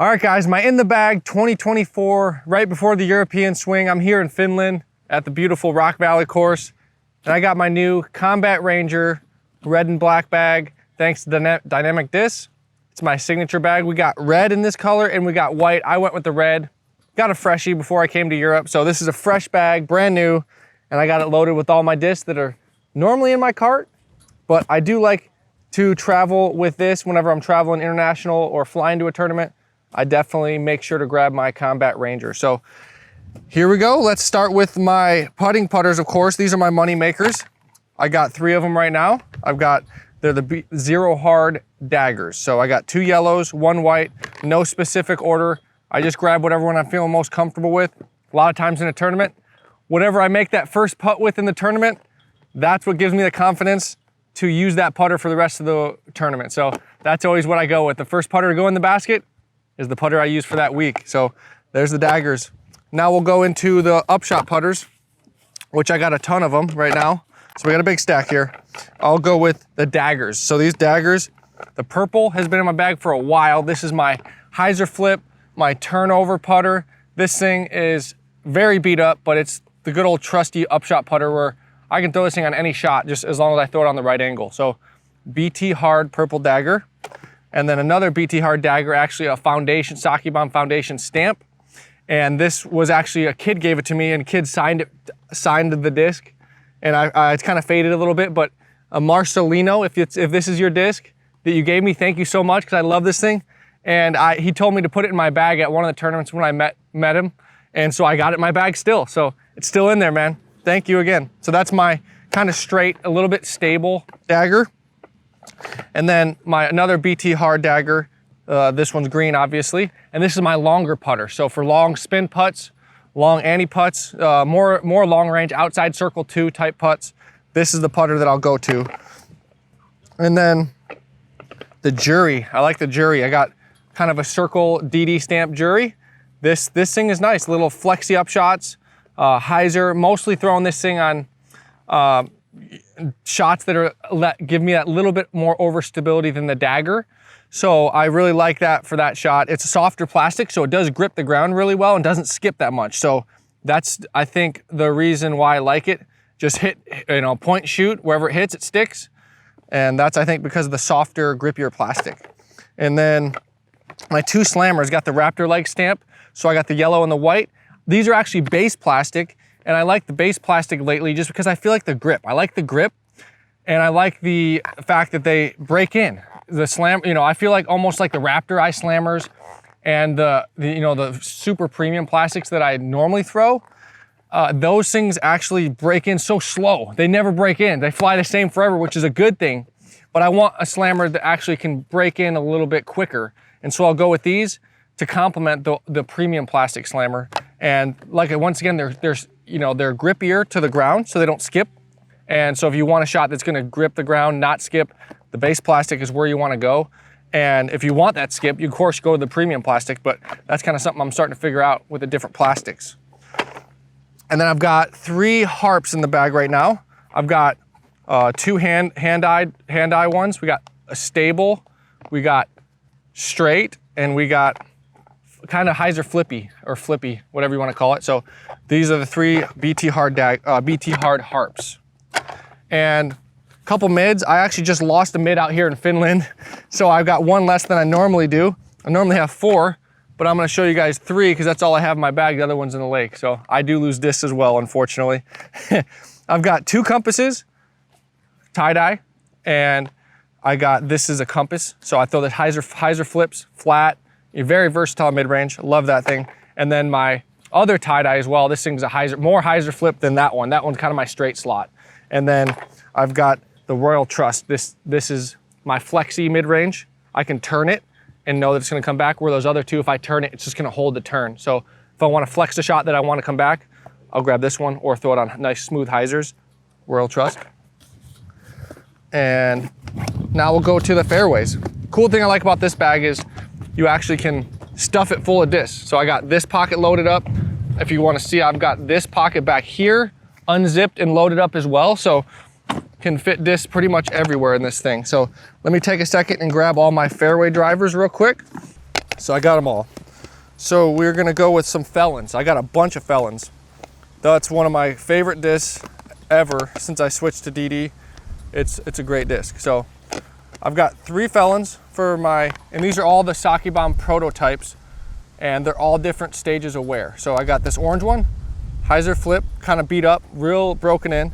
All right, guys, my in the bag 2024, right before the European swing. I'm here in Finland at the beautiful Rock Valley course. And I got my new Combat Ranger red and black bag, thanks to the Dynamic Disc. It's my signature bag. We got red in this color and we got white. I went with the red. Got a freshie before I came to Europe. So this is a fresh bag, brand new. And I got it loaded with all my discs that are normally in my cart. But I do like to travel with this whenever I'm traveling international or flying to a tournament. I definitely make sure to grab my Combat Ranger. So here we go. Let's start with my putting putters, of course. These are my money makers. I got 3 of them right now. They're the zero hard daggers. So I got 2 yellows, 1 white, no specific order. I just grab whatever one I'm feeling most comfortable with. A lot of times in a tournament, whatever I make that first putt with in the tournament, that's what gives me the confidence to use that putter for the rest of the tournament. So that's always what I go with. The first putter to go in the basket is the putter I use for that week. So there's the daggers. Now we'll go into the Upshot Putters, which I got a ton of them right now. So we got a big stack here. I'll go with the daggers. So these daggers, the purple has been in my bag for a while. This is my hyzer flip, my turnover putter. This thing is very beat up, but it's the good old trusty Upshot putter where I can throw this thing on any shot just as long as I throw it on the right angle. So BT Hard purple dagger. And then another BT Hard dagger, actually a foundation, Sockibomb foundation stamp. And this was actually, a kid gave it to me and kid signed the disc. And it's kind of faded a little bit, but Marcelino, if this is your disc that you gave me, thank you so much, because I love this thing. And he told me to put it in my bag at one of the tournaments when I met him. And so I got it in my bag still. So it's still in there, man. Thank you again. So that's my kind of straight, a little bit stable dagger. And then another BT Hard dagger. This one's green, obviously. And this is my longer putter. So for long spin putts, long ante putts, more long range, outside circle 2 type putts, this is the putter that I'll go to. And then the Jury. I like the Jury. I got kind of a circle DD stamp Jury. This thing is nice. Little flexi upshots, hyzer. Mostly throwing this thing on shots that give me that little bit more overstability than the dagger. So I really like that for that shot. It's a softer plastic, so it does grip the ground really well and doesn't skip that much. So that's, I think, the reason why I like it. Just hit, point shoot, wherever it hits, it sticks. And that's, I think, because of the softer, grippier plastic. And then my 2 slammers got the Raptor leg stamp. So I got the yellow and the white. These are actually base plastic. And I like the base plastic lately just because I feel like the grip. I like the grip and I like the fact that they break in. The slam, I feel like almost like the Raptor eye slammers and the super premium plastics that I normally throw. Those things actually break in so slow. They never break in. They fly the same forever, which is a good thing. But I want a slammer that actually can break in a little bit quicker. And so I'll go with these to complement the premium plastic slammer. And like once again, they're grippier to the ground, so they don't skip. And so if you want a shot that's gonna grip the ground, not skip, the base plastic is where you wanna go. And if you want that skip, you of course go to the premium plastic, but that's kind of something I'm starting to figure out with the different plastics. And then I've got 3 harps in the bag right now. I've got 2 hand-eye ones. We got a stable, we got straight, and we got kind of hyzer flippy, whatever you want to call it. So these are the 3 BT Hard harps. And a couple mids. I actually just lost a mid out here in Finland, so I've got 1 less than I normally do. I normally have 4, but I'm going to show you guys 3 because that's all I have in my bag. The other one's in the lake, so I do lose discs as well, unfortunately. I've got 2 compasses, tie-dye, and this is a compass. So I throw the hyzer flips flat. A very versatile mid-range, love that thing. And then my other tie-dye as well, this thing's more hyzer flip than that one. That one's kind of my straight slot. And then I've got the Royal Trust. This is my flexi mid-range. I can turn it and know that it's gonna come back, where those other 2, if I turn it, it's just gonna hold the turn. So if I wanna flex a shot that I wanna come back, I'll grab this one or throw it on nice smooth hyzers, Royal Trust. And now we'll go to the fairways. Cool thing I like about this bag is you actually can stuff it full of discs. So I got this pocket loaded up. If you want to see, I've got this pocket back here unzipped and loaded up as well. So can fit discs pretty much everywhere in this thing. So let me take a second and grab all my fairway drivers real quick. So I got them all. So we're gonna go with some Felons. I got a bunch of Felons. That's one of my favorite discs ever since I switched to DD. It's a great disc. So I've got 3 Felons for my, and these are all the Sockibomb prototypes, and they're all different stages of wear. So I got this orange one, hyzer flip, kind of beat up, real broken in.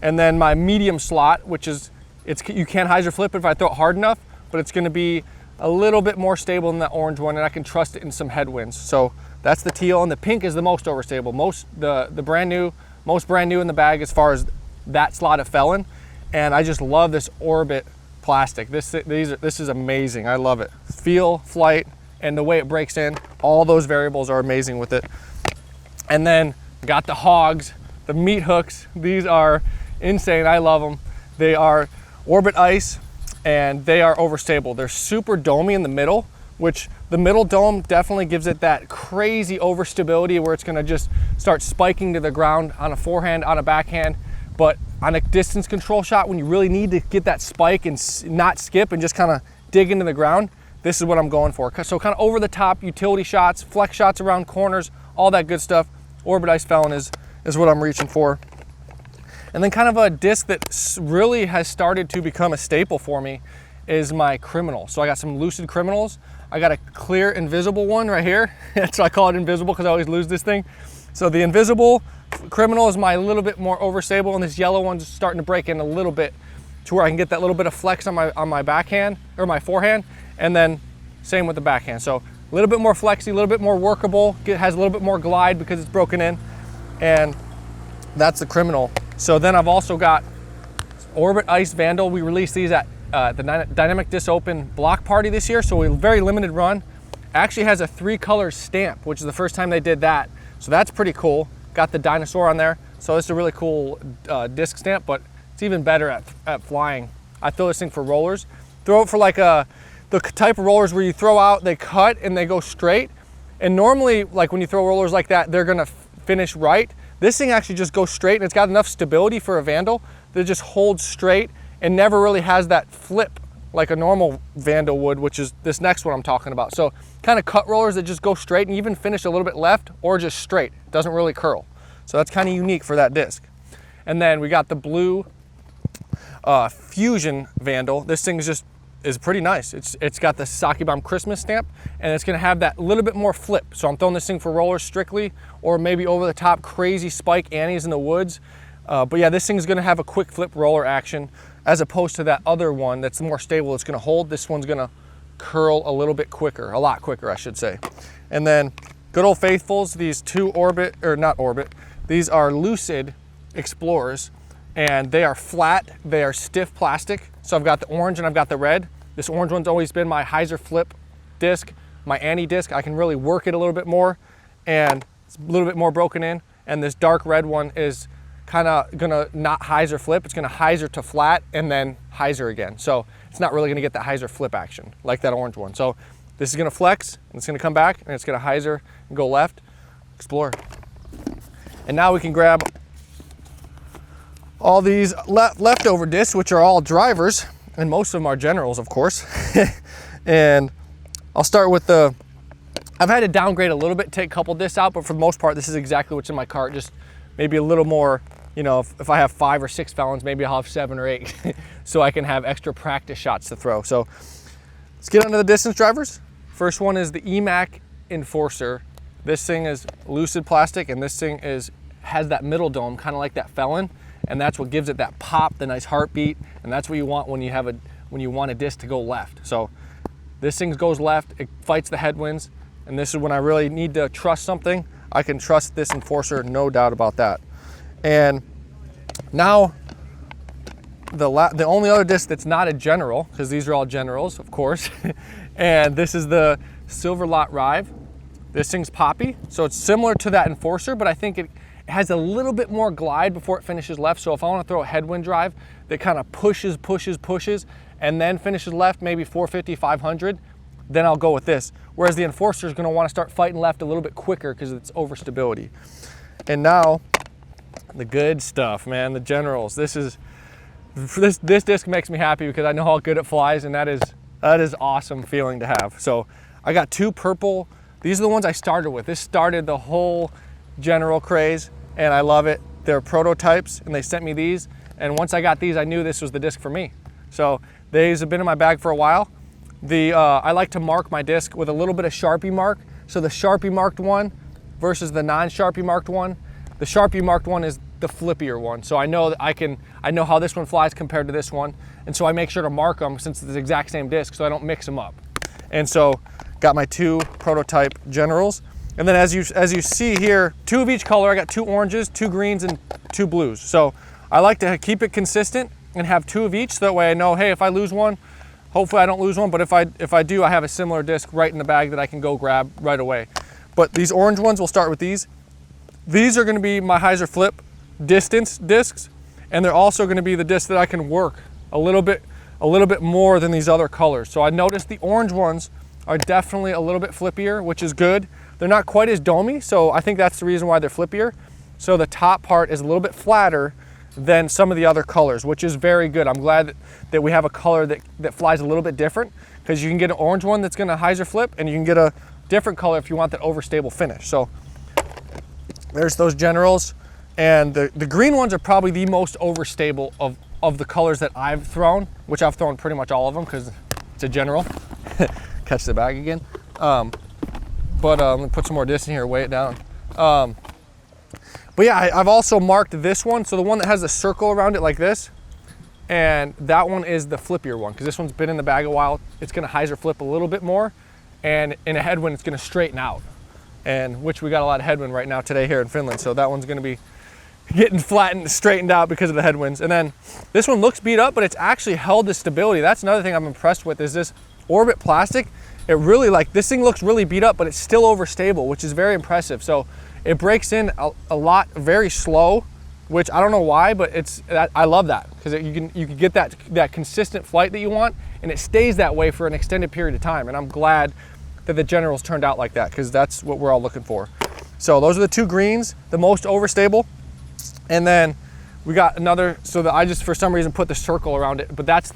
And then my medium slot, which is, you can't hyzer flip it if I throw it hard enough, but it's gonna be a little bit more stable than that orange one, and I can trust it in some headwinds. So that's the teal, and the pink is the most overstable. The brand new, most brand new in the bag as far as that slot of Felon. And I just love this Orbit plastic. This is amazing. I love it. Feel, flight, and the way it breaks in, all those variables are amazing with it. And then got the hogs, the meat hooks. These are insane. I love them. They are Orbit Ice, and they are overstable. They're super domey in the middle, which the middle dome definitely gives it that crazy overstability where it's gonna just start spiking to the ground on a forehand, on a backhand. But on a distance control shot, when you really need to get that spike and not skip and just kind of dig into the ground, this is what I'm going for. So kind of over the top utility shots, flex shots around corners, all that good stuff. Orbit Ice Felon is what I'm reaching for. And then kind of a disc that really has started to become a staple for me is my Criminal. So I got some Lucid Criminals. I got a clear invisible one right here. That's why I call it invisible, because I always lose this thing. So the invisible Criminal is my little bit more overstable, and this yellow one's starting to break in a little bit to where I can get that little bit of flex on my backhand or my forehand, and then same with the backhand. So a little bit more flexy, a little bit more workable. It has a little bit more glide because it's broken in, and that's the Criminal. So then I've also got Orbit Ice Vandal. We released these at the Dynamic Disc Open block party this year, so a very limited run. Actually has a 3-color stamp, which is the first time they did that. So that's pretty cool. Got the dinosaur on there. So it's a really cool disc stamp, but it's even better at flying. I throw this thing for rollers. Throw it for like the type of rollers where you throw out, they cut and they go straight. And normally, like when you throw rollers like that, they're gonna finish right. This thing actually just goes straight, and it's got enough stability for a Vandal that it just holds straight and never really has that flip like a normal Vandal would, which is this next one I'm talking about. So kind of cut rollers that just go straight and even finish a little bit left or just straight. It doesn't really curl. So that's kind of unique for that disc. And then we got the blue Fusion Vandal. This thing is pretty nice. It's got the Sockibomb Christmas stamp, and it's gonna have that little bit more flip. So I'm throwing this thing for rollers strictly, or maybe over the top crazy spike Annies in the woods. But yeah, this thing's gonna have a quick flip roller action as opposed to that other one that's more stable. It's gonna hold. This one's gonna curl a little bit quicker, a lot quicker, I should say. And then good old faithfuls, these 2 Orbit, or not Orbit, these are Lucid Explorers, and they are flat, they are stiff plastic. So I've got the orange and I've got the red. This orange one's always been my hyzer flip disc, my Annie disc. I can really work it a little bit more, and it's a little bit more broken in. And this dark red one is kind of gonna not hyzer flip. It's gonna hyzer to flat and then hyzer again. So it's not really gonna get that hyzer flip action like that orange one. So this is gonna flex, and it's gonna come back, and it's gonna hyzer and go left, explore. And now we can grab all these leftover discs, which are all drivers, and most of them are generals, of course. And I'll start with I've had to downgrade a little bit, take a couple discs out, but for the most part, this is exactly what's in my cart. Just maybe a little more, you know, if I have 5 or 6 Felons, maybe I'll have 7 or 8 so I can have extra practice shots to throw. So let's get onto the distance drivers. First one is the EMAC Enforcer. This thing is Lucid plastic, and this thing has that middle dome, kind of like that Felon, and that's what gives it that pop, the nice heartbeat, and that's what you want when you want a disc to go left. So this thing goes left, it fights the headwinds, and this is when I really need to trust something. I can trust this Enforcer, no doubt about that. And now the only other disc that's not a general, because these are all generals, of course, and this is the Silver Lot Rive. This thing's poppy, so it's similar to that Enforcer, but I think it has a little bit more glide before it finishes left. So if I want to throw a headwind drive that kind of pushes, and then finishes left, maybe 450, 500, then I'll go with this. Whereas the Enforcer is going to want to start fighting left a little bit quicker because of its overstability. And now, the good stuff, man, the generals. This disc makes me happy because I know how good it flies, and that is awesome feeling to have. So I got 2 purple. These are the ones I started with. This started the whole general craze, and I love it. They're prototypes, and they sent me these. And once I got these, I knew this was the disc for me. So these have been in my bag for a while. I like to mark my disc with a little bit of Sharpie mark. So the Sharpie marked one versus the non-Sharpie marked one. The Sharpie marked one is the flippier one. So I know that I know how this one flies compared to this one. And so I make sure to mark them since it's the exact same disc so I don't mix them up. And so got my 2 prototype generals. And then as you see here, 2 of each color. I got 2 oranges, 2 greens, and 2 blues. So I like to keep it consistent and have 2 of each. So that way I know, hey, if I lose one, hopefully I don't lose one, but if I do, I have a similar disc right in the bag that I can go grab right away. But these orange ones, we'll start with these. These are gonna be my hyzer flip distance discs, and they're also gonna be the discs that I can work a little bit more than these other colors. So I noticed the orange ones are definitely a little bit flippier, which is good. They're not quite as domey, so I think that's the reason why they're flippier. So the top part is a little bit flatter than some of the other colors, which is very good. I'm glad that we have a color that flies a little bit different, because you can get an orange one that's gonna hyzer flip, and you can get a different color if you want that overstable finish. So there's those generals. And the green ones are probably the most overstable of the colors that I've thrown, which I've thrown pretty much all of them because it's a general. Catch the bag again. Let me put some more disc in here, weigh it down. But yeah, I've also marked this one. So the one that has a circle around it like this, and that one is the flippier one because this one's been in the bag a while. It's gonna hyzer flip a little bit more, and in a headwind, it's gonna straighten out. And which we got a lot of headwind right now today here in Finland. So that one's gonna be getting flattened, straightened out because of the headwinds. And then this one looks beat up, but it's actually held the stability. That's another thing I'm impressed with is this Orbit plastic. It really, this thing looks really beat up, but it's still overstable, which is very impressive. So it breaks in a lot very slow, which I don't know why, but I love that because you can get that consistent flight that you want, and it stays that way for an extended period of time. And I'm glad that the generals turned out like that because that's what we're all looking for. So those are the 2 greens, the most overstable. And then we got another, so that I just for some reason put the circle around it, but that's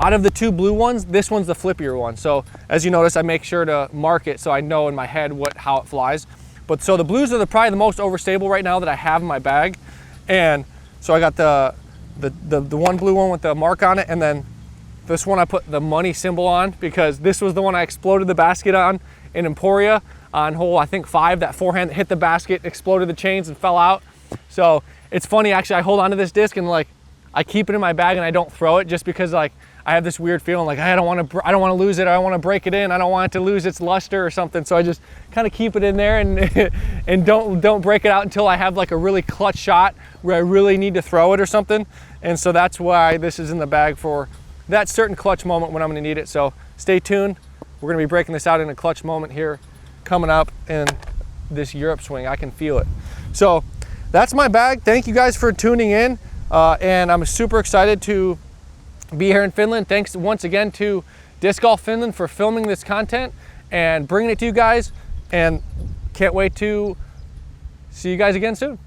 out of the 2 blue ones, this one's the flippier one. So as you notice, I make sure to mark it so I know in my head how it flies. But so the blues are probably the most overstable right now that I have in my bag. And so I got the one blue one with the mark on it, and then this one I put the money symbol on because this was the one I exploded the basket on in Emporia on hole, I think 5, that forehand that hit the basket, exploded the chains and fell out. So it's funny, actually, I hold onto this disc and I keep it in my bag and I don't throw it just because I have this weird feeling I don't want to lose it. I don't want to break it in. I don't want it to lose its luster or something. So I just kind of keep it in there and don't break it out until I have a really clutch shot where I really need to throw it or something. And so that's why this is in the bag for that certain clutch moment when I'm going to need it. So stay tuned. We're going to be breaking this out in a clutch moment here coming up in this Europe swing. I can feel it. So that's my bag. Thank you guys for tuning in. And I'm super excited to be here in Finland. Thanks once again to Disc Golf Finland for filming this content and bringing it to you guys. And can't wait to see you guys again soon.